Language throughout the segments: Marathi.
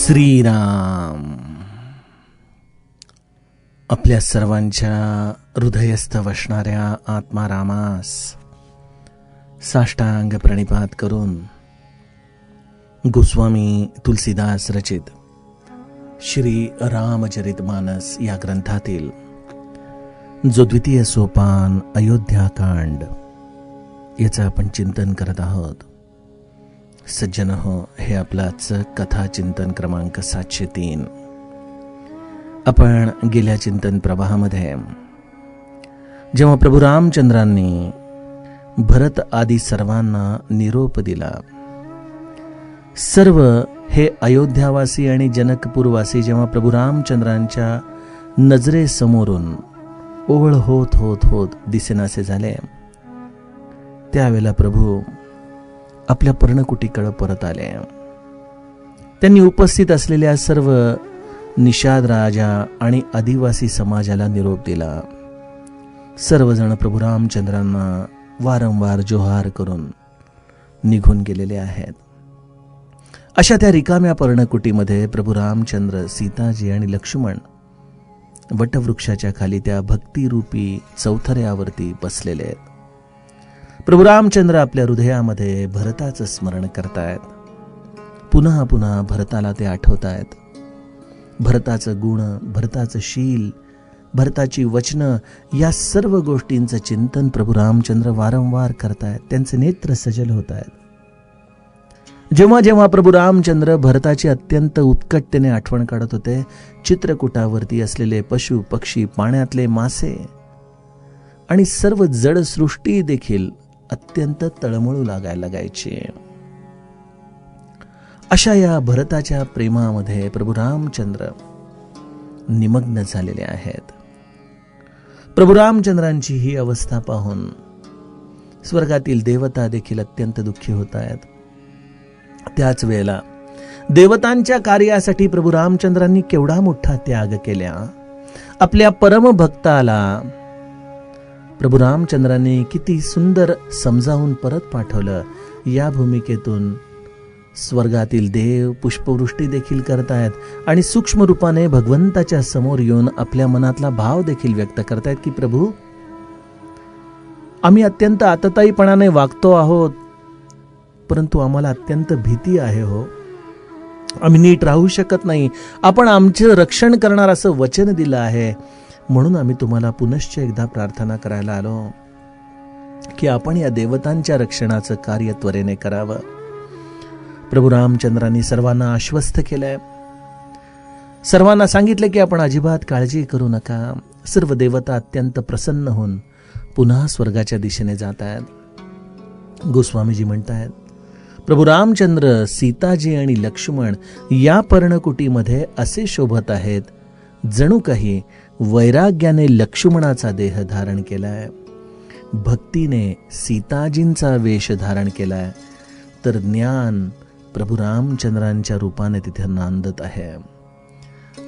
श्रीराम. आपल्या सर्वांच्या हृदयस्थ वसणाऱ्या आत्मारामास साष्टांग प्रणिपात करून गोस्वामी तुलसीदास रचित श्री रामचरितमानस या ग्रंथातील जो द्वितीय सोपान अयोध्याकांड याचं आपण चिंतन करत आहोत. सज्जन हो, हे आपलाच कथा चिंतन क्रमांक 703. आपण गेल्या चिंतन प्रवाहामध्ये जेव्हा प्रभू रामचंद्रांनी भरत आदी सर्वांना निरोप दिला, सर्व हे अयोध्यावासी आणि जनकपूरवासी जेव्हा प्रभू रामचंद्रांच्या नजरेसमोरून ओघळ होत होत होत दिसेनासे झाले, त्यावेळेला प्रभू आपल्या पर्णकुटीकडे परत आले. त्यांनी उपस्थित असलेल्या सर्व निषाद राजा आणि आदिवासी समाजाला निरोप दिला. सर्वजण प्रभू रामचंद्रांना वारंवार जोहार करून निघून गेलेले आहेत. अशा त्या रिकाम्या पर्णकुटीमध्ये प्रभू रामचंद्र, सीताजी आणि लक्ष्मण वटवृक्षाच्या खाली त्या भक्तिरूपी चौथऱ्यावरती बसलेले आहेत. प्रभू रामचंद्र आपल्या हृदयामध्ये भरताचं स्मरण करतायत. पुन्हा पुन्हा भरताला ते आठवतायत. भरताचं गुण, भरताचं शील, भरताची वचनं, या सर्व गोष्टींचं चिंतन प्रभू रामचंद्र वारंवार करतायत. त्यांचे नेत्र सजल होत आहेत. जेव्हा जेव्हा प्रभू रामचंद्र भरताची अत्यंत उत्कटतेने आठवण काढत होते, चित्रकूटावरती असलेले पशु पक्षी, पाण्यातले मासे आणि सर्व जड सृष्टी देखील अत्यंत तळमळू लागायची. अशा या भरताच्या प्रेमामध्ये प्रभू रामचंद्र निमग्न झालेले आहेत. प्रभू रामचंद्रांची ही अवस्था पाहून स्वर्गातील देवता देखील अत्यंत दुःखी होत आहेत. त्याच वेळेला देवतांच्या कार्यासाठी प्रभू रामचंद्रांनी केवढा मोठा त्याग केला. आपल्या परमभक्ताला प्रभू रामचंद्रांनी किती सुंदर समजावून परत पाठवलं. या भूमिकेतून स्वर्गातील देव पुष्पवृष्टी देखील करतायत आणि सूक्ष्म रूपाने भगवंताच्या समोर येऊन आपल्या मनातला भाव देखील व्यक्त करतायत की प्रभू, आम्ही अत्यंत आतताईपणाने वागतो आहोत, परंतु आम्हाला अत्यंत भीती आहे हो. आम्ही नीट राहू शकत नाही. आपण आमचे रक्षण करणार असं वचन दिलं आहे, म्हणून आम्ही तुम्हाला पुनश्च एकदा प्रार्थना करायला आलो की आपण या देवतांच्या रक्षणाचं कार्य त्वरेने करावं. प्रभू रामचंद्रांनी सर्वांना आश्वस्त केलंय. सर्वांना सांगितलं की आपण अजिबात काळजी करू नका. सर्व देवता अत्यंत प्रसन्न होऊन पुन्हा स्वर्गाच्या दिशेने जात आहेत. गोस्वामीजी म्हणतायत, प्रभू रामचंद्र, सीताजी आणि लक्ष्मण या पर्णकुटीमध्ये असे शोभत आहेत जणू काही वैराग्याने लक्ष्मणाचा देह धारण केलाय, भक्तीने सीताजींचा वेश धारण केलाय, तर ज्ञान प्रभू रामचंद्रांच्या रूपाने तिथे नांदत आहे.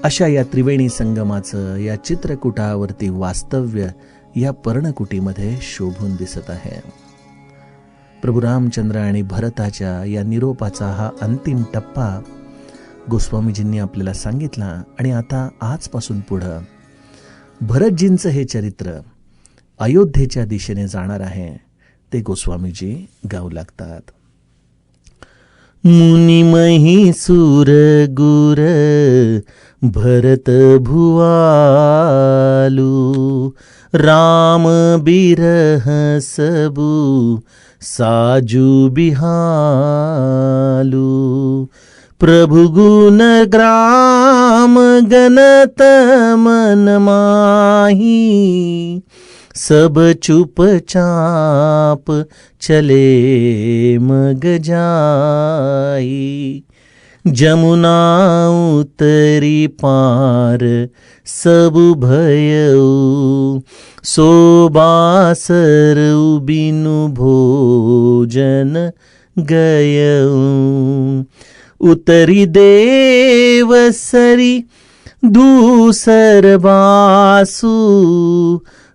अशा या त्रिवेणी संगमाचं या चित्रकूटावरती वास्तव्य या पर्णकुटीमध्ये शोभून दिसत आहे. प्रभू रामचंद्र आणि भरताच्या या निरोपाचा हा अंतिम टप्पा गोस्वामीजींनी आपल्याला सांगितला. आणि आता आजपासून पुढं भरतजींचं हे चरित्र अयोध्येच्या दिशेने जाणार आहे, ते गोस्वामीजी गाऊ लागतात. मुनी महिसूर गुर भरत भुआलू, राम बिरह सबू साजू बिहालू, प्रभु गुण ग्राम गनत मन माही, सब चुपचाप चले मग जाई, जमुना उतरी पार सब भयऊ, सोबासर बिनु भोजन गयऊ, उतरी देव सरी दूसर बासु,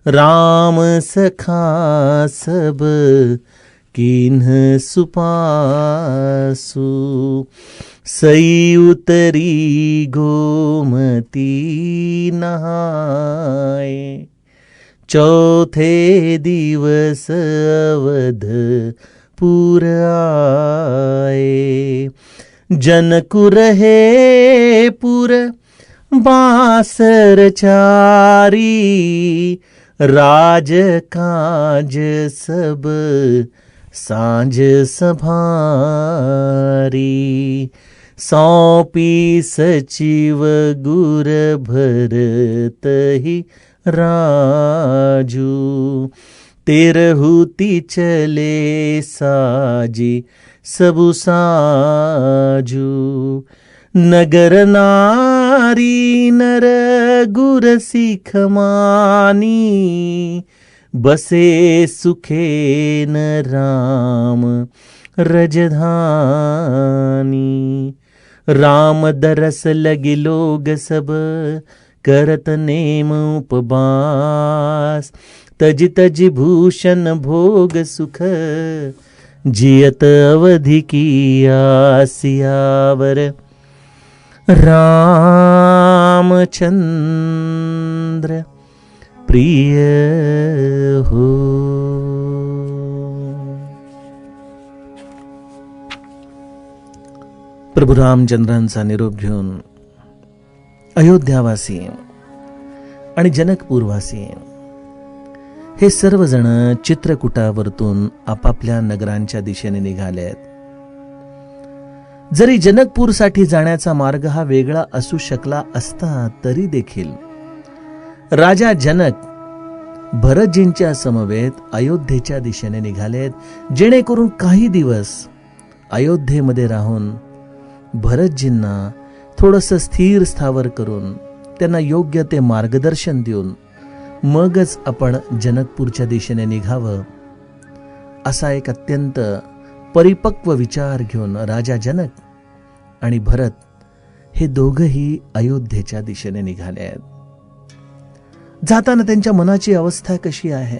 राम सखा सब किन्ह सुपासु सई उतरी गोमती नहाए। चौथे दिवस अवधपुर आए। जनकु रहे पुर बासर चारी। राज काज सब सांझ संभारी। सौंपी सचिव गुर भरतहि राजू। तेरहुति चले साजी सबु साजू। नगर नारी नर गुर सिख मानी। बसे सुखे न राम रजधानी। राम दरस लगे लोग सब करत नेम उपवास। तज तज भूषण भोग सुख जियत अवधि की आसियावर। रामचंद्र प्रिय हो। प्रभू रामचंद्रांचा निरोप घेऊन अयोध्यावासी आणि जनकपूरवासी हे सर्वजण चित्रकूटावरतून आपापल्या नगरांच्या दिशेने निघाले आहेत. जरी जनकपूरसाठी जाण्याचा मार्ग हा वेगळा असू शकला असता तरी देखील राजा जनक भरतजींच्या समवेत अयोध्येच्या दिशेने निघालेत, जेणेकरून काही दिवस अयोध्येमध्ये राहून भरतजींना थोडंसं स्थिर स्थावर करून त्यांना योग्य ते मार्गदर्शन देऊन मगच आपण जनकपूरच्या दिशेने निघावं, असा एक अत्यंत परिपक्व विचार घेऊन राजा जनक आणि भरत हे दोघंही अयोध्येच्या दिशेने निघाले आहेत. जाताना त्यांच्या मनाची अवस्था कशी आहे?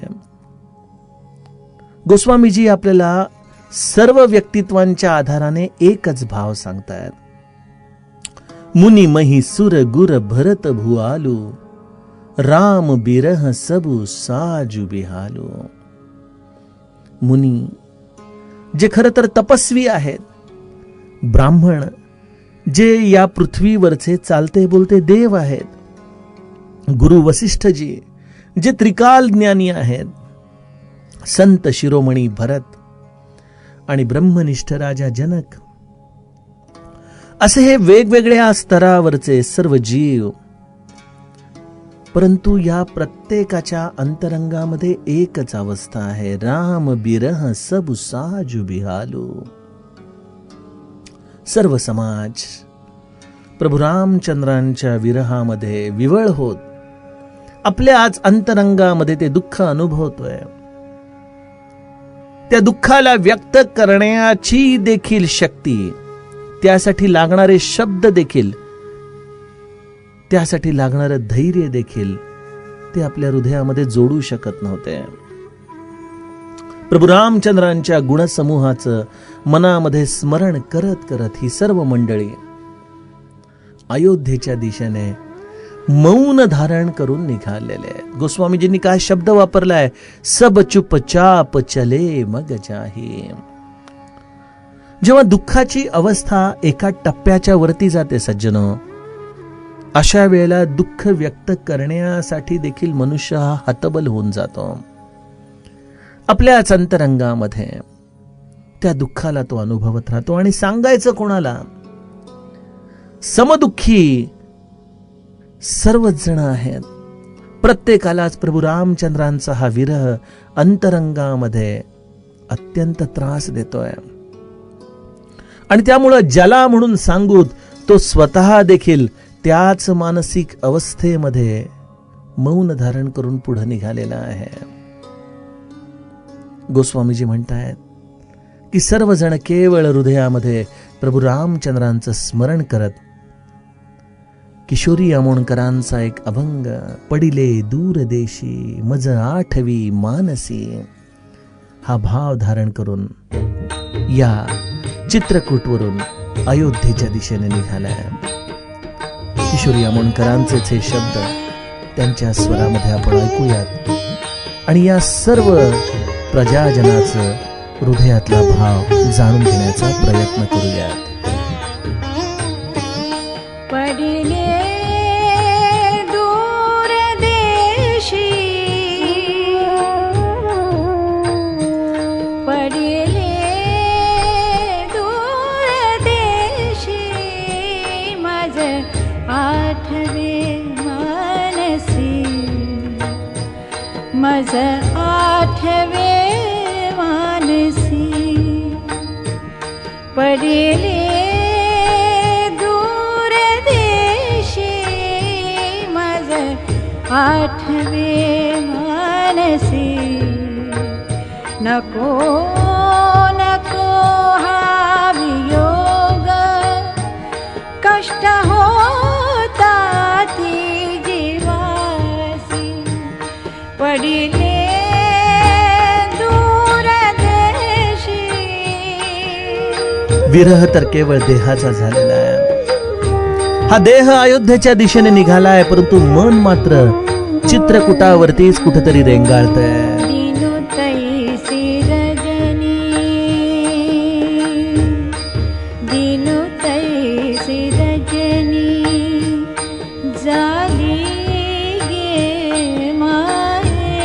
गोस्वामीजी आपल्याला सर्व व्यक्तित्वांच्या आधाराने एकच भाव सांगतायत. मुनी मही सुर गुर भरत भुआलू. राम बिरह सबु साजु बिहालू. मुनी जे खरं तर तपस्वी आहेत, ब्राह्मण जे या पृथ्वीवरचे चालते बोलते देव आहेत, गुरु वसिष्ठजी जे त्रिकाल ज्ञानी आहेत, संत शिरोमणी भरत आणि ब्रह्मनिष्ठ राजा जनक, असे हे वेगवेगळ्या स्तरावरचे सर्व जीव, परंतु या प्रत्येकाच्या अंतरंगामध्ये एकच अवस्था आहे. राम बिरह सबु साजु बिहालू. सर्व समाज प्रभू रामचंद्रांच्या विरहामध्ये विवळ होत आपल्या आज अंतरंगामध्ये ते दुःख अनुभवतोय. त्या दुःखाला व्यक्त करण्याची देखील शक्ती, त्यासाठी लागणारे शब्द देखील, त्यासाठी लागणारं धैर्य देखील ते आपल्या हृदयामध्ये जोडू शकत नव्हते. प्रभू रामचंद्रांच्या गुणसमूहाचं मनामध्ये स्मरण करत करत ही सर्व मंडळी अयोध्येच्या दिशेने मौन धारण करून निघालेले. गोस्वामीजींनी काय शब्द वापरलाय? सब चुपचाप चले मग जाही. जेव्हा दुःखाची अवस्था एका टप्प्याच्या वरती जाते सज्जनो, अशा वेळेला दुःख व्यक्त करण्यासाठी देखील मनुष्य हा हतबल होऊन जातो. आपल्याच अंतरंगामध्ये त्या दुःखाला तो अनुभवत राहतो आणि सांगायचं कोणाला? समदुःखी सर्वच जण आहेत. प्रत्येकालाच प्रभू रामचंद्रांचा हा विरह अंतरंगामध्ये अत्यंत त्रास देतोय आणि त्यामुळं ज्याला म्हणून सांगूत तो स्वतः देखील त्याच मानसिक अवस्थेमध्ये मौन धारण करून पुढे निघालेला आहे. गोस्वामीजी म्हणतायत की सर्वजण केवळ हृदयामध्ये प्रभू रामचंद्रांचं स्मरण करत, किशोरी आमोणकरांचा एक अभंग, पडिले दूर देशी मज आठवी मानसी, हा भाव धारण करून या चित्रकूटवरून अयोध्येच्या दिशेने निघालाय. किशोरी आमोणकरांचेच हे शब्द त्यांच्या स्वरामध्ये आपण ऐकूयात आणि या सर्व प्रजाजनाचं हृदयातला भाव जाणून घेण्याचा प्रयत्न करूयात. पडिले दूर देशी, पडिले दूर देशी, माझ आठवे मानसी, माझ आठवे मानसी. पडिले आठवे मानसी. नको नको हा वियोग, कष्ट होता ती जीवासी. पडिले दूर देशी. विरह तर केवळ देहाचा झालेला आहे. हा देह अयोध्येच्या दिशेने निघालाय, परंतु मन मात्र चित्रकूटावरतीच कुठेतरी रेंगाळतंय. दिनु तैसी रजनी, दिनु तैसी रजनी, झाली गे माये.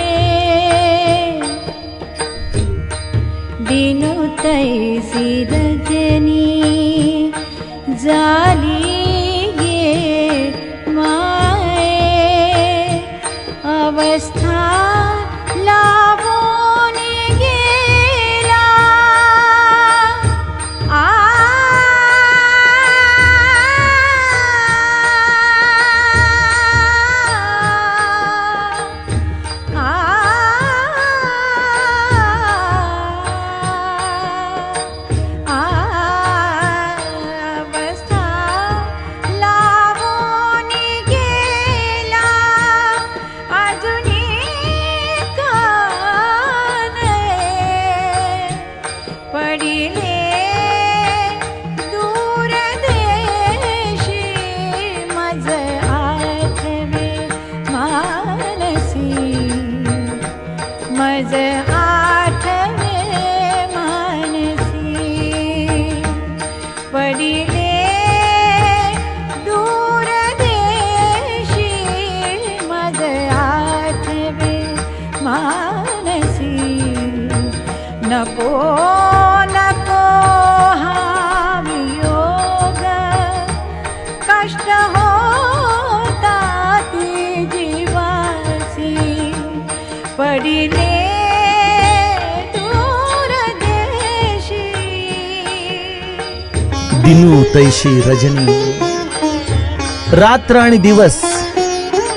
दिनु तैसी रजनी, झाली अवस्था लावून गेला. आ अवस्था लावून गेला. पडिले दूर देशी, माझ आठवे मानसी, माझ आठवे मानसी. पडिले दूर देशी, माझ आठवे मानसी. नको नको हा वियोग, कष्ट होता ती जीवासी. पडिले दूर देशी. दिनु तैशी रजनी, रात्र आणि दिवस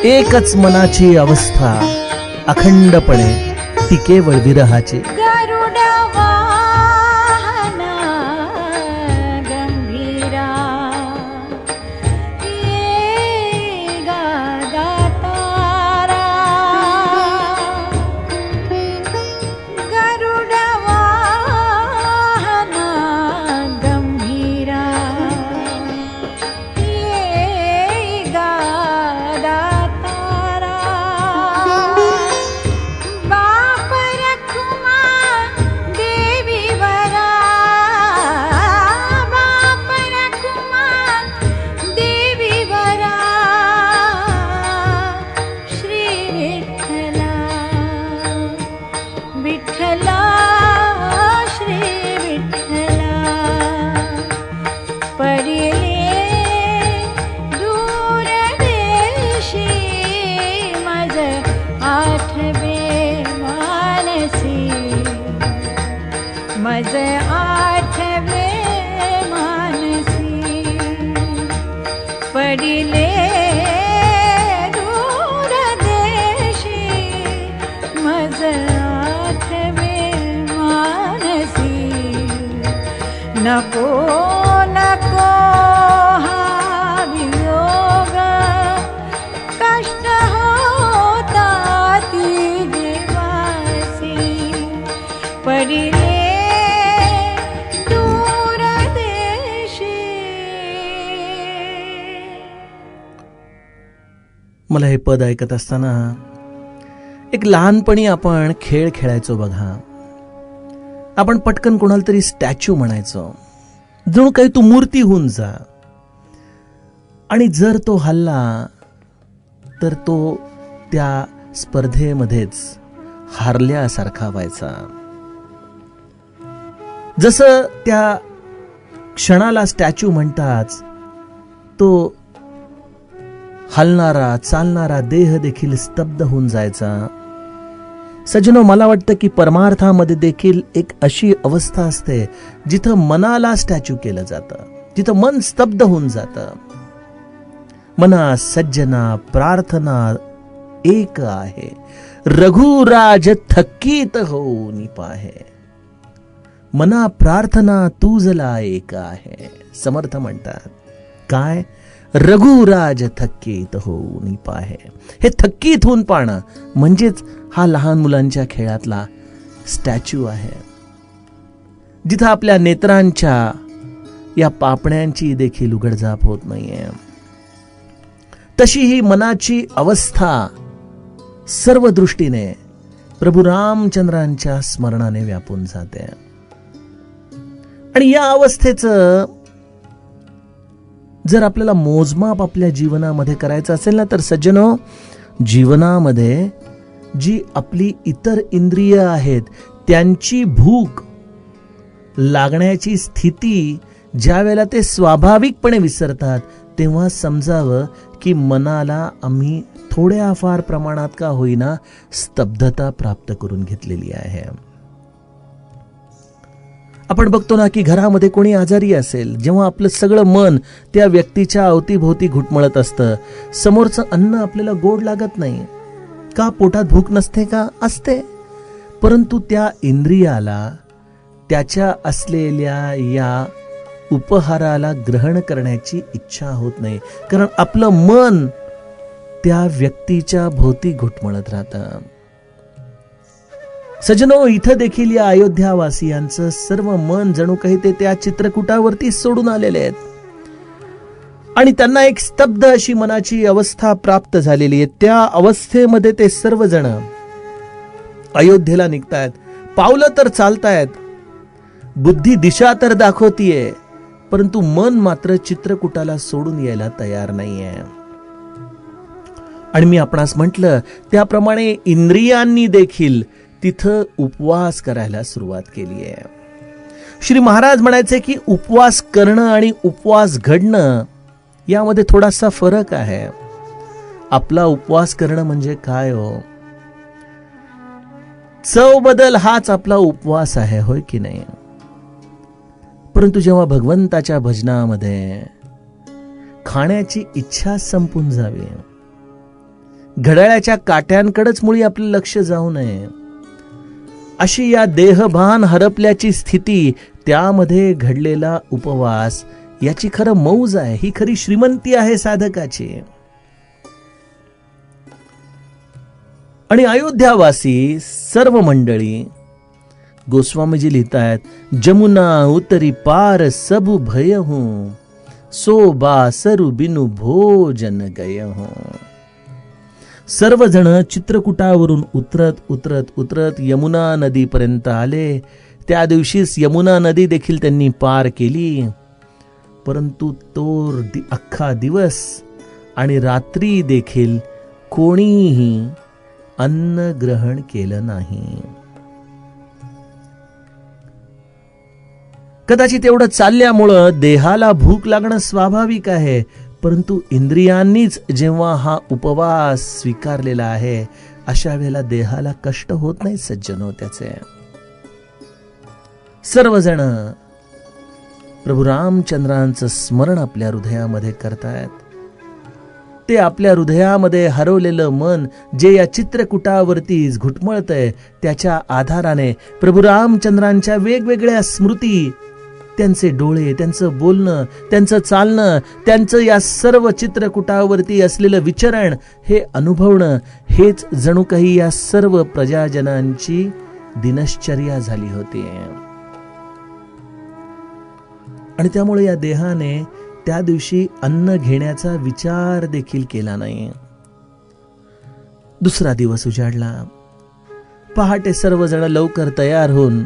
एकच मनाची अवस्था, अखंडपणे ती केवळ विरहाची. गरुड वाहना गंभीरा, ये गादा तारा. गरुड वाहना गंभीरा, ये गादा तारा. विठ्ठला श्री विठ्ठला. पडिले दूर देशी, माझ आठवे मानसी, माझ आठवे मानसी. पडिले दूर देशी, माझ नको नको हा वियोग, कष्ट होता ती जीवासी. पडिले दूर देशी. मला हे पद ऐकत असताना एक लहानपणी आपण खेळ खेळायचो बघा. आपण पटकन कोणाला तरी स्टॅच्यू म्हणायचो, जणू काही तू मूर्ती होऊन जा, आणि जर तो हल्ला तर तो त्या स्पर्धेमध्येच हारल्यासारखा व्हायचा. जसं त्या क्षणाला स्टॅच्यू म्हणतात, तो हलणारा चालणारा देह देखील स्तब्ध होऊन जायचा. सज्जनो, मला वाटतं की परमार्थामध्ये देखील एक अशी अवस्था असते जिथं मनाला स्टॅच्यू केलं जातं, जिथं मन स्तब्ध होऊन जातं. मना सज्जना प्रार्थना एक आहे, रघुराज थकीत होऊन पाहे. मना प्रार्थना तुझला एक आहे. समर्थ म्हणतात काय? रघुराज थकीत होऊन पाहे. हे थकीत होऊन पाहणं म्हणजेच हा लहान मुलांच्या खेळातला स्टॅच्यू आहे, जिथं आपल्या नेत्रांच्या या पापण्यांची देखील उघडझाप होत नाहीये. तशी ही मनाची अवस्था सर्व दृष्टीने प्रभू रामचंद्रांच्या स्मरणाने व्यापून जाते. आणि या अवस्थेचं जर आपल्याला मोजमाप आपल्या जीवनामध्ये करायचं असेल ना, तर सज्जनो, जीवनामध्ये जी आपली इतर इंद्रिय आहेत त्यांची भूक लागण्याची स्थिती ज्या वेळेला ते स्वाभाविकपणे विसरतात, तेव्हा समजावं की मनाला आम्ही थोड्याफार प्रमाणात का होईना स्तब्धता प्राप्त करून घेतलेली आहे. आपण बघतो ना की घरामध्ये कोणी आजारी असेल, जेव्हा आपलं सगळं मन त्या व्यक्तीच्या अवतीभोवती घुटमळत असतं, समोरचं अन्न आपल्याला गोड लागत नाही का? पोटात भूक नसते का? असते. परंतु त्या इंद्रियाला त्याच्या असलेल्या या उपहाराला ग्रहण करण्याची इच्छा होत नाही, कारण आपलं मन त्या व्यक्तीच्या भोवती घुटमळत राहतं. सज्जनो, इथं देखील या अयोध्यावासियांचं सर्व मन जणू काही ते त्या चित्रकूटावरती सोडून आलेले आहेत, आणि त्यांना एक स्तब्ध अशी मनाची अवस्था प्राप्त झालेली आहे. त्या अवस्थेमध्ये ते सर्वजण अयोध्येला निघतायत. पावलं तर चालतायत, बुद्धी दिशा तर दाखवतीये, परंतु मन मात्र चित्रकूटाला सोडून यायला तयार नाहीये. आणि मी आपणास म्हटलं त्याप्रमाणे इंद्रियांनी देखील तिथं उपवास करायला सुरुवात केली आहे. श्री महाराज म्हणायचे की उपवास करणं आणि उपवास घडणं यामध्ये थोडासा फरक आहे. आपला उपवास करणं म्हणजे काय हो? चव बदल हाच आपला उपवास आहे, होय की नाही? परंतु जेव्हा भगवंताच्या भजनामध्ये खाण्याची इच्छा संपून जावी, घड्याळाच्या काट्यांकडेच मुळी आपलं लक्ष जाऊ नये, अशी या देहभान हरपल्याची स्थिती, त्यामध्ये घडलेला उपवास याची खरं मौज आहे, ही खरी श्रीमंती आहे साधकाची. आणि अयोध्यावासी सर्व मंडळी, गोस्वामीजी लिहितायत, जमुना उतरी पार सबु भय हूं, सो बासरु बिनु भोजन गय हूं. सर्वजण चित्रकूटावरून उतरत उतरत उतरत यमुना नदीपर्यंत आले. त्या दिवशीच यमुना नदी देखील त्यांनी पार केली, परंतु तो अख्खा दिवस आणि रात्री देखील कोणीही अन्न ग्रहण केलं नाही. कदाचित एवढं चालल्यामुळं देहाला भूक लागणं स्वाभाविक आहे, परंतु इंद्रियांनीच जेव्हा हा उपवास स्वीकारलेला आहे, अशा वेळेला देहाला कष्ट होत नाही सज्जनो त्याचे. सर्वजण प्रभू रामचंद्रांचं स्मरण आपल्या हृदयामध्ये करतायत. ते आपल्या हृदयामध्ये हरवलेलं मन जे या चित्रकूटावरतीच घुटमळतंय, त्याच्या आधाराने प्रभू रामचंद्रांच्या वेगवेगळ्या स्मृती, त्यांचे डोळे, त्यांचं बोलणं, त्यांचं चालणं, त्यांचं या सर्व चित्रकूटावरती असलेलं विचरण हे अनुभवणं, हेच जणू काही या सर्व प्रजाजनांची दिनश्चर्या झाली होती. आणि त्यामुळे या देहाने त्या दिवशी अन्न घेण्याचा विचार देखील केला नाही. दुसरा दिवस उजाडला. पहाटे सर्वजण लवकर तयार होऊन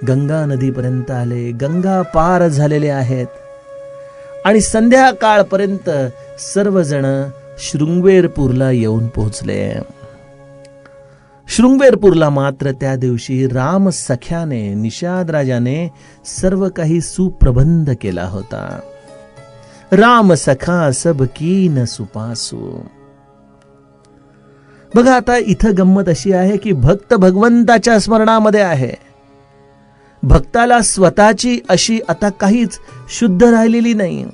गंगा नदीपर्यंत आले. गंगा पार झालेले आहेत आणि संध्याकाळपर्यंत सर्वजण शृंगवेरपूरला येऊन पोहोचले. शृंगवेरपूरला मात्र त्या दिवशी राम सख्याने, निषाद राजाने सर्व काही सुप्रबंध केला होता. राम सखा सब कीन सुपासू. बघा, आता इथं गंमत अशी आहे की भक्त भगवंताच्या स्मरणामध्ये आहे. भक्ताला स्वतःची अशी आता काहीच शुद्ध राहिलेली नाही.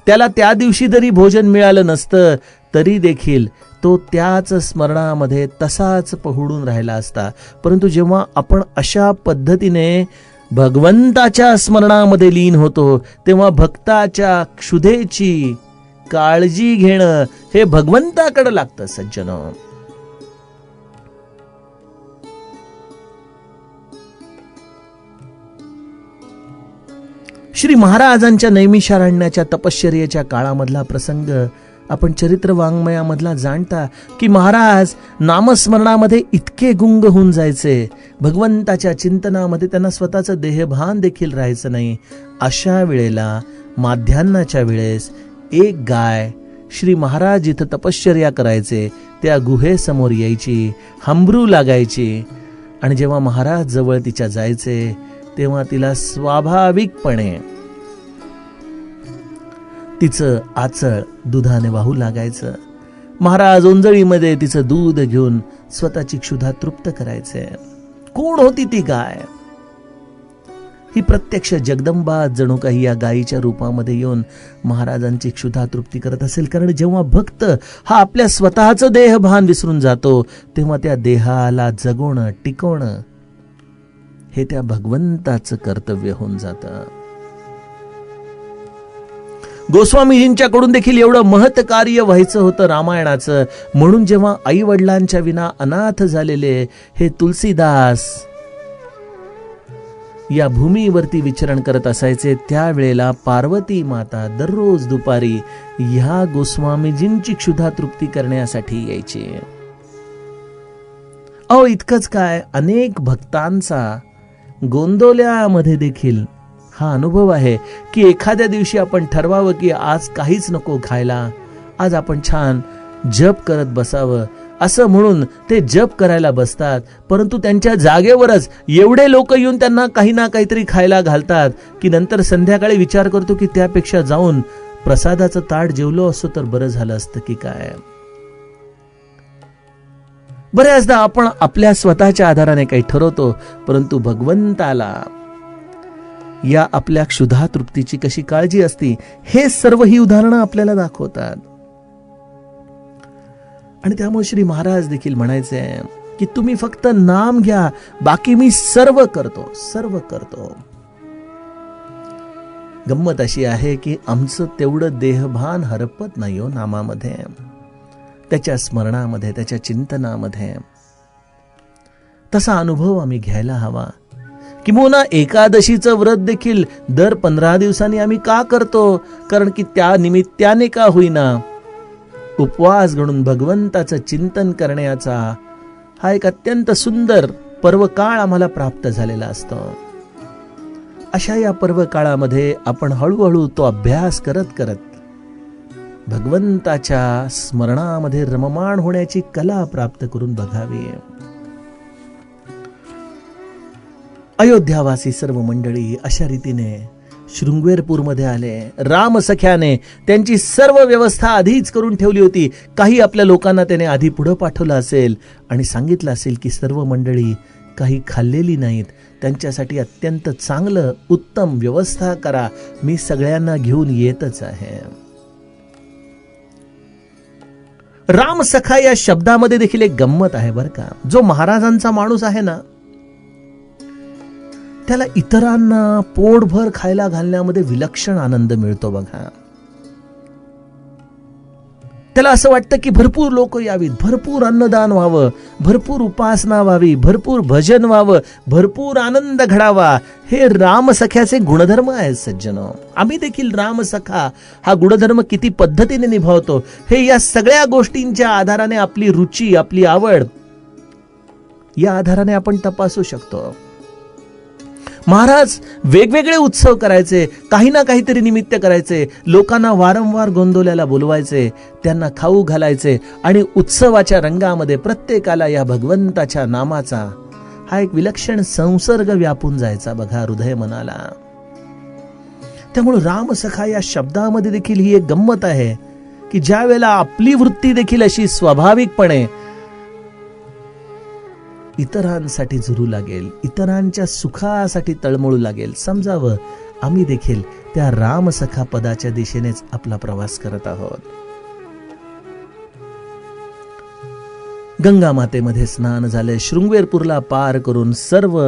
त्याला त्या दिवशी जरी भोजन मिळालं नसतं तरी देखील तो त्याच स्मरणामध्ये तसाच पहुडून राहिला असता. परंतु जेव्हा आपण अशा पद्धतीने भगवंताच्या स्मरणामध्ये लीन होतो तेव्हा भक्ताच्या क्षुधेची काळजी घेणं हे भगवंताकडे लागतं. सज्जनो, श्री महाराजांच्या नैमिषारण्याच्या तपश्चर्येच्या काळामधला प्रसंग आपण चरित्र वाङ्मयामधला जाणता की महाराज नामस्मरणामध्ये इतके गुंग होऊन जायचे, भगवंताच्या चिंतनामध्ये त्यांना स्वतःचं देहभान देखील राहायचं नाही. अशा वेळेला माध्यान्नाच्या वेळेस एक गाय श्री महाराज जिथं तपश्चर्या करायचे त्या गुहेसमोर यायची, हंबरू लागायची आणि जेव्हा महाराज जवळ तिच्या जायचे तेव्हा तिला स्वाभाविकपणे तिचं आचळ दुधाने वाहू लागायचं. महाराज ओंजळीमध्ये तिचं दूध घेऊन स्वतःची क्षुधा तृप्त करायचे. कोण होती ती गाय? ही प्रत्यक्ष जगदंबा जणू काही या गायीच्या रूपामध्ये येऊन महाराजांची क्षुधा तृप्ती करत असेल. कारण जेव्हा भक्त हा आपल्या स्वतःचं देहभान विसरून जातो तेव्हा त्या देहाला जगवणं, टिकवणं हे त्या भगवंताचं कर्तव्य होऊन जातं. गोस्वामीजींच्याकडून देखील एवढं महत् कार्य व्हायचं होतं रामायणाचं. म्हणून जेव्हा आई वडिलांच्या विना अनाथ झालेले हे तुलसीदास या भूमीवरती विचरण करत असायचे त्यावेळेला पार्वती माता दररोज दुपारी ह्या गोस्वामीजींची क्षुधा तृप्ती करण्यासाठी यायची. इतकंच काय, अनेक भक्तांचा गोंदवल्यामध्ये देखील हा अनुभव आहे की एखाद्या दिवशी आपण ठरवावं की आज काहीच नको खायला, आज आपण छान जप करत बसावं असं म्हणून ते जप करायला बसतात. परंतु त्यांच्या जागेवरच एवढे लोक येऊन त्यांना काही ना काहीतरी खायला घालतात की नंतर संध्याकाळी विचार करतो की त्यापेक्षा जाऊन प्रसादाचं ताट जेवलो असतो तर बरं झालं असतं की काय. बऱ्याचदा आपण आपल्या स्वतःच्या आधाराने काही ठरवतो, परंतु भगवंताला या आपल्या क्षुधा तृप्तीची कशी काळजी असते हे सर्व ही उदाहरणं आपल्याला दाखवतात. आणि त्यामुळे श्री महाराज देखील म्हणायचे की तुम्ही फक्त नाम घ्या, बाकी मी सर्व करतो, सर्व करतो. गंमत अशी आहे की आमचं तेवढं देहभान हरपत नाही हो नामामध्ये, त्याच्या स्मरणामध्ये, त्याच्या चिंतनामध्ये. तसा अनुभव आम्ही घ्यायला हवा. किंबहुना एकादशीचं व्रत देखील दर 15 दिवसांनी आम्ही का करतो? कारण की त्या निमित्ताने का होईना उपवास घडून भगवंताचं चिंतन करण्याचा हा एक अत्यंत सुंदर पर्वकाळ आम्हाला प्राप्त झालेला असतो. अशा या पर्वकाळामध्ये आपण हळूहळू तो अभ्यास करत करत भगवंताच्या स्मरणामध्ये रममाण होण्याची कला प्राप्त करून बघावी. अयोध्यावासी सर्व मंडळी अशा रीतीने शृंगवेरपूरमध्ये आले. राम सख्याने त्यांची सर्व व्यवस्था आधीच करून ठेवली होती. काही आपल्या लोकांना त्याने आधी पुढे पाठवलं असेल आणि सांगितलं असेल की सर्व मंडळी काही खाल्लेली नाहीत, त्यांच्यासाठी अत्यंत चांगलं उत्तम व्यवस्था करा, मी सगळ्यांना घेऊन येतच आहे. राम सखा या शब्दामध्ये देखील एक गंमत आहे बरं का. जो महाराजांचा माणूस आहे ना त्याला इतरांना पोटभर खायला घालण्यामध्ये विलक्षण आनंद मिळतो बघा. त्याला असं वाटतं की भरपूर लोक यावीत, भरपूर अन्नदान व्हावं, भरपूर उपासना व्हावी, भरपूर भजन व्हावं, भरपूर आनंद घडावा. हे रामसख्याचे गुणधर्म आहेत सज्जनो. आम्ही देखील रामसखा हा गुणधर्म किती पद्धतीने निभावतो हे या सगळ्या गोष्टींच्या आधाराने, आपली रुची, आपली आवड या आधाराने आपण तपासू शकतो. महाराज वेगवेगळे उत्सव करायचे, काही ना काहीतरी निमित्त करायचे, लोकांना वारंवार गोंधळाला बोलवायचे, त्यांना खाऊ घालायचे आणि उत्सवाच्या रंगामध्ये प्रत्येकाला या भगवंताच्या नामाचा हा एक विलक्षण संसर्ग व्यापून जायचा बघा हृदय मनाला. त्यामुळे रामसखा या शब्दामध्ये देखील ही एक गंमत आहे की ज्या वेळेला आपली वृत्ती देखील अशी स्वाभाविकपणे इतरांसाठी झुरू लागेल, इतरांच्या सुखासाठी तळमळू लागेल, समजावं आम्ही देखील त्या रामसखा पदाच्या दिशेनेच आपला प्रवास करत आहोत. गंगा मातेमध्ये स्नान झाले, शृंगवेरपूरला पार करून सर्व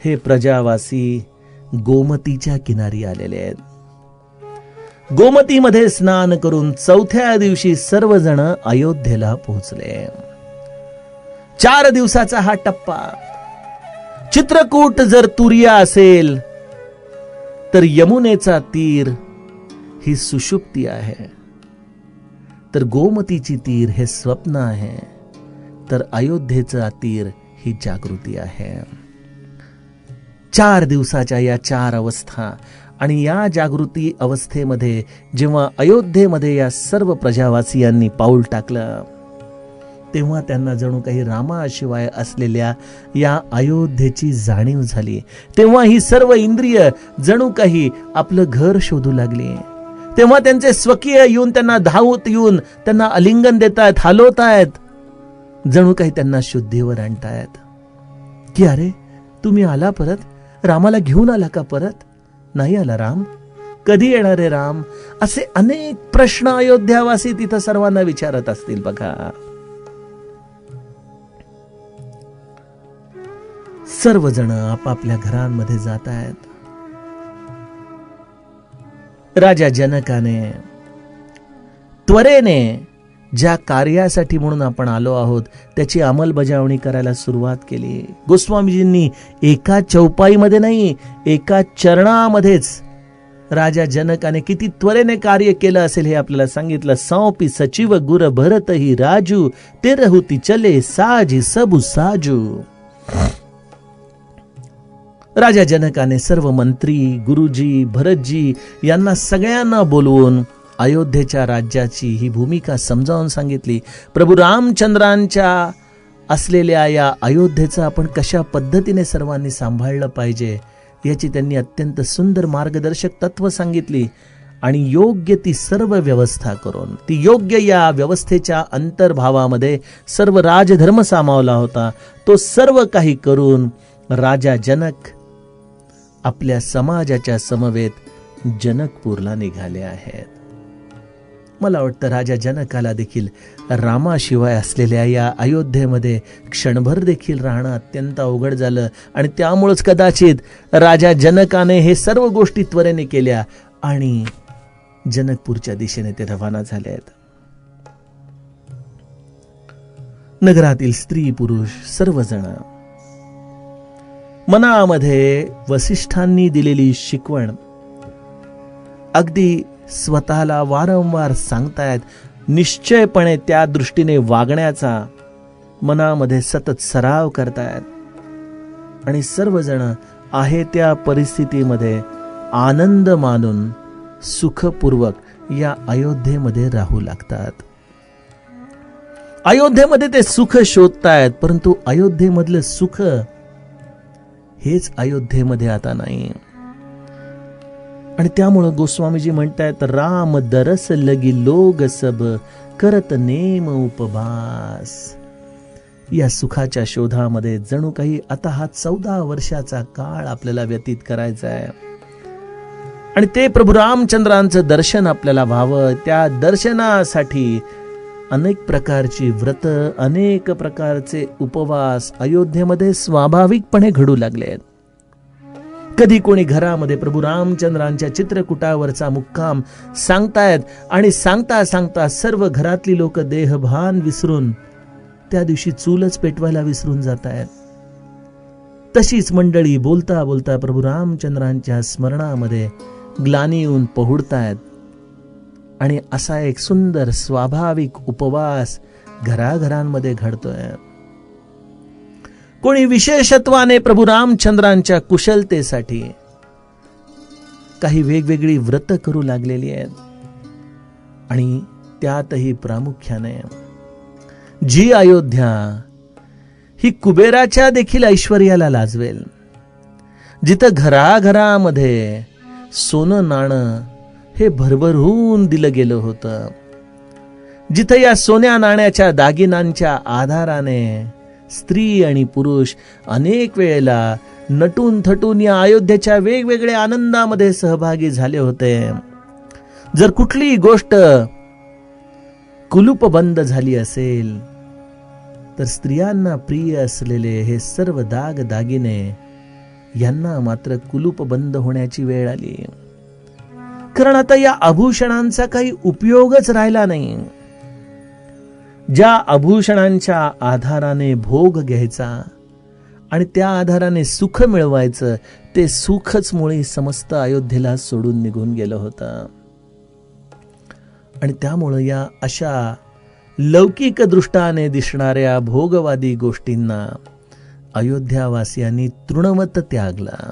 हे प्रजावासी गोमतीच्या किनारी आलेले आहेत. गोमतीमध्ये स्नान करून चौथ्या दिवशी सर्वजण अयोध्येला पोहोचले. 4 दिवसाचा हा टप्पा. चित्रकूट जर तुरिया असेल तर यमुनेचा तीर ही सुषुप्ती आहे, तर गोमतीची तीर हे स्वप्न आहे, तर अयोध्येचा तीर ही जागृती आहे. 4 दिवसाच्या या 4 अवस्था आणि या जागृती अवस्थेमध्ये जेव्हा अयोध्येमध्ये या सर्व प्रजावासियांनी पाऊल टाकलं तेव्हा त्यांना जणू काही रामाशिवाय असलेल्या या अयोध्येची जाणीव झाली. तेव्हा ही सर्व इंद्रिय जणू काही आपलं घर शोधू लागली. तेव्हा त्यांचे स्वकीय येऊन त्यांना धावत येऊन त्यांना आलिंगन देतायत, हलवतायत, जणू काही त्यांना शुद्धीवर आणतायत की अरे तुम्ही आला परत, रामाला घेऊन आला का परत? नाही आला राम, कधी येणार आहे राम? असे अनेक प्रश्न अयोध्यावासी तिथं सर्वांना विचारत असतील बघा. सर्वजण आपापल्या घरांमध्ये जात आहेत. राजा जनकाने त्वरेने ज्या कार्यासाठी म्हणून आपण आलो आहोत त्याची अंमलबजावणी करायला सुरुवात केली. गोस्वामीजींनी एका चौपाईमध्ये नाही, एका चरणामध्येच राजा जनकाने किती त्वरेने कार्य केलं असेल हे आपल्याला सांगितलं. सौंपी सचिव गुर भरत ही राजू, ते रहुती चले साजी सबु साजू. राजा जनकाने सर्व मंत्री, गुरुजी, भरतजी यांना सगळ्यांना बोलवून अयोध्येच्या राज्याची ही भूमिका समजावून सांगितली. प्रभू रामचंद्रांच्या असलेल्या या अयोध्येचं आपण कशा पद्धतीने सर्वांनी सांभाळलं पाहिजे याची त्यांनी अत्यंत सुंदर मार्गदर्शक तत्व सांगितली. आणि योग्य ती सर्व व्यवस्था करून, ती योग्य या व्यवस्थेच्या अंतर्भावामध्ये सर्व राजधर्म सामावला होता. तो सर्व काही करून राजा जनक आपल्या समाजाच्या समवेत जनकपूरला निघाले आहेत. मला वाटतं राजा जनकाला देखील रामाशिवाय असलेल्या या अयोध्येमध्ये क्षणभर देखील राहणं अत्यंत अवघड झालं आणि त्यामुळेच कदाचित राजा जनकाने हे सर्व गोष्टी त्वरेने केल्या आणि जनकपूरच्या दिशेने ते रवाना झाले आहेत. नगरातील स्त्री पुरुष सर्वजण मनामध्ये वसिष्ठांनी दिलेली शिकवण अगदी स्वतःला वारंवार सांगतायत, निश्चयपणे त्या दृष्टीने वागण्याचा मनामध्ये सतत सराव करतायत आणि सर्वजण आहे त्या परिस्थितीमध्ये आनंद मानून सुखपूर्वक या अयोध्येमध्ये राहू लागतात. अयोध्येमध्ये ते सुख शोधतायत, परंतु अयोध्येमधलं सुख हेच अयोध्येमध्ये आता नाही. आणि त्यामुळं गोस्वामीजी म्हणतायत, राम दरस लगी लोग सब करत नेम उपवास. या सुखाच्या शोधामध्ये जणू काही आता हा 14 वर्षाचा काळ आपल्याला व्यतीत करायचा आहे आणि ते प्रभू रामचंद्रांचं दर्शन आपल्याला व्हावं. त्या दर्शनासाठी अनेक प्रकारची व्रत, अनेक प्रकारचे उपवास अयोध्येमध्ये स्वाभाविकपणे घडू लागले आहेत. कधी कोणी घरामध्ये प्रभू रामचंद्रांच्या चित्रकुटावरचा मुक्काम सांगतायत आणि सांगता सांगता सर्व घरातली लोक देहभान विसरून त्या दिवशी चूलच पेटवायला विसरून जात आहेत. तशीच मंडळी बोलता बोलता प्रभू रामचंद्रांच्या स्मरणामध्ये ग्लानी येऊन पोहुडतायत आणि असा एक सुंदर स्वाभाविक उपवास घराघरांमध्ये घडतोय. कोणी विशेषत्वाने प्रभू रामचंद्रांच्या कुशलतेसाठी काही वेगवेगळी व्रत करू लागलेली आहेत आणि त्यातही प्रामुख्याने जी अयोध्या ही कुबेराच्या देखील ऐश्वर्याला लाजवेल, जिथं घराघरामध्ये सोनं नाणं हे भरभरून दिलं गेलं होतं, जिथं या सोन्या नाण्याच्या दागिन्यांच्या आधाराने स्त्री आणि पुरुष अनेक वेळेला नटून थटून या अयोध्येच्या वेगवेगळ्या आनंदामध्ये सहभागी झाले होते, जर कुठलीही गोष्ट कुलूपबंद झाली असेल तर स्त्रियांना प्रिय असलेले हे सर्व दाग दागिने यांना मात्र कुलूपबंद होण्याची वेळ आली. कारण आता या आभूषणांचा काही उपयोगच राहिला नाही. ज्या आभूषणांच्या आधाराने भोग घ्यायचा आणि त्या आधाराने सुख मिळवायचं, ते सुखच मुळी समस्त अयोध्येला सोडून निघून गेलं होतं. आणि त्यामुळं या अशा लौकिक दृष्टाने दिसणाऱ्या भोगवादी गोष्टींना अयोध्यावासियांनी तृणवत त्यागला.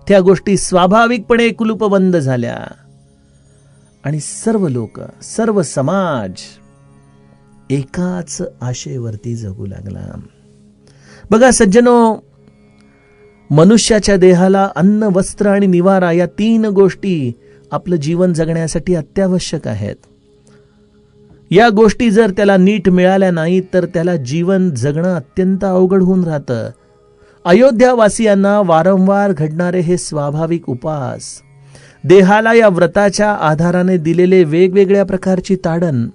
त्या गोष्टी स्वाभाविकपणे कुलूपबंद झाल्या आणि सर्व लोक, सर्व समाज एकाच आशेवरती जगू लागला. बघा सज्जनो, मनुष्याच्या देहाला अन्न, वस्त्र आणि निवारा या 3 गोष्टी आपलं जीवन जगण्यासाठी अत्यावश्यक आहेत. या गोष्टी जर त्याला नीट मिळाल्या नाहीत तर त्याला जीवन जगणं अत्यंत अवघड होऊन राहतं. अयोध्यावासियांना वारंवार घडणारे हे स्वाभाविक उपास, देहाला या व्रताच्या आधाराने दिलेले वेगवेगळ्या प्रकारची ताडण,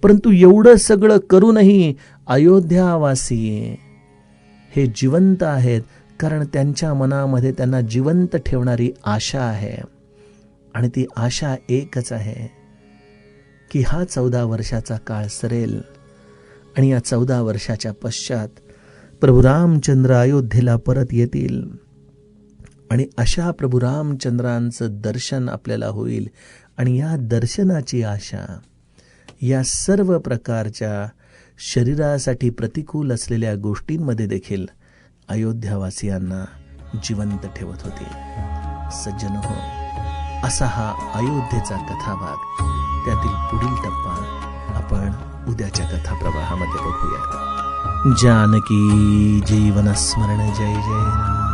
परंतु एवढं सगळं करूनही अयोध्यावासी हे जिवंत आहेत, कारण त्यांच्या मनामध्ये त्यांना जिवंत ठेवणारी आशा आहे. आणि ती आशा एकच आहे की हा 14 वर्षाचा काळ सरेल आणि या 14 वर्षाच्या पश्चात प्रभू रामचंद्र अयोध्येला परत येतील आणि अशा प्रभू रामचंद्रांचं दर्शन आपल्याला होईल. आणि या दर्शनाची आशा या सर्व प्रकारच्या शरीरासाठी प्रतिकूल असलेल्या गोष्टींमध्ये देखील अयोध्यावासियांना जिवंत ठेवत होती. सज्जनो, असा हा अयोध्येचा कथाभाग, त्यातील पुढील टप्पा आपण उद्याच्या कथा प्रवाहामध्ये बघूया. जानकी जीवन स्मरण जय जय.